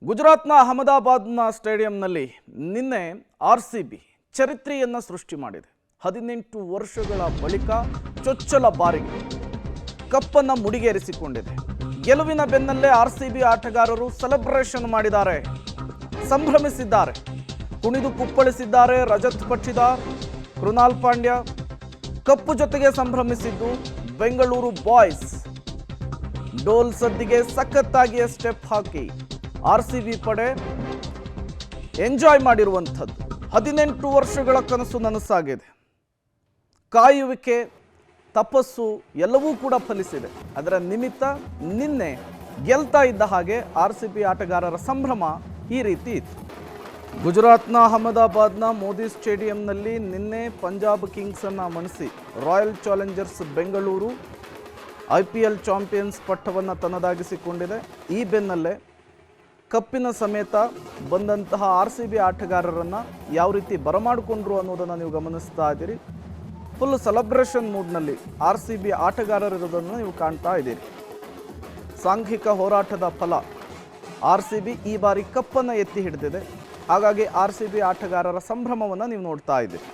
ಗುಜರಾತ್ನ ಅಹಮದಾಬಾದ್ನ ಸ್ಟೇಡಿಯಂನಲ್ಲಿ ನಿನ್ನೆ ಆರ್ಸಿಬಿ ಚರಿತ್ರೆಯನ್ನು ಸೃಷ್ಟಿ ಮಾಡಿದೆ. 18 ವರ್ಷಗಳ ಬಳಿಕ ಚೊಚ್ಚಲ ಬಾರಿಗೆ ಕಪ್ಪನ್ನು ಮುಡಿಗೇರಿಸಿಕೊಂಡಿದೆ. ಗೆಲುವಿನ ಬೆನ್ನಲ್ಲೇ ಆರ್ಸಿಬಿ ಆಟಗಾರರು ಸೆಲೆಬ್ರೇಷನ್ ಮಾಡಿದ್ದಾರೆ, ಸಂಭ್ರಮಿಸಿದ್ದಾರೆ, ಕುಣಿದು ಕುಪ್ಪಳಿಸಿದ್ದಾರೆ. ರಜತ್ ಪಟ್ಟಿದಾರ್, ಕೃನಾಲ್ ಪಾಂಡ್ಯ ಕಪ್ಪು ಜೊತೆಗೆ ಸಂಭ್ರಮಿಸಿದ್ದು ಬೆಂಗಳೂರು ಬಾಯ್ಸ್ ಡೋಲ್ ಸದ್ದಿಗೆ ಸಖತ್ತಾಗಿ ಸ್ಟೆಪ್ ಹಾಕಿ ಆರ್ಸಿಬಿ ಪಡೆ ಎಂಜಾಯ್ ಮಾಡಿರುವಂಥದ್ದು. 18 ವರ್ಷಗಳ ಕನಸು ನನಸಾಗಿದೆ. ಕಾಯುವಿಕೆ, ತಪಸ್ಸು ಎಲ್ಲವೂ ಕೂಡ ಫಲಿಸಿದೆ. ಅದರ ನಿಮಿತ್ತ ನಿನ್ನೆ ಗೆಲ್ತಾ ಇದ್ದ ಹಾಗೆ ಆರ್ಸಿಬಿ ಆಟಗಾರರ ಸಂಭ್ರಮ ಈ ರೀತಿ ಇತ್ತು. ಗುಜರಾತ್ನ ಅಹಮದಾಬಾದ್ನ ಮೋದಿ ಸ್ಟೇಡಿಯಂನಲ್ಲಿ ನಿನ್ನೆ ಪಂಜಾಬ್ ಕಿಂಗ್ಸನ್ನು ಮಣಿಸಿ Royal Challengers Bengaluru IPL champions ಪಟ್ಟವನ್ನು ತನ್ನದಾಗಿಸಿಕೊಂಡಿದೆ. ಈ ಬೆನ್ನಲ್ಲೇ ಕಪ್ಪಿನ ಸಮೇತ ಬಂದಂತಹ ಆರ್ಸಿಬಿ ಆಟಗಾರರನ್ನು ಯಾವ ರೀತಿ ಬರಮಾಡಿಕೊಂಡ್ರು ಅನ್ನೋದನ್ನು ನೀವು ಗಮನಿಸ್ತಾ ಇದ್ದೀರಿ. ಫುಲ್ ಸೆಲೆಬ್ರೇಷನ್ ಮೂಡ್ನಲ್ಲಿ ಆರ್ಸಿಬಿ ಆಟಗಾರರಿರೋದನ್ನು ನೀವು ಕಾಣ್ತಾ ಇದ್ದೀರಿ. ಸಾಂಘಿಕ ಹೋರಾಟದ ಫಲ ಆರ್ಸಿಬಿ ಈ ಬಾರಿ ಕಪ್ಪನ್ನು ಎತ್ತಿ ಹಿಡಿದಿದೆ. ಹಾಗಾಗಿ ಆರ್ಸಿಬಿ ಆಟಗಾರರ ಸಂಭ್ರಮವನ್ನು ನೀವು ನೋಡ್ತಾ ಇದ್ದೀರಿ.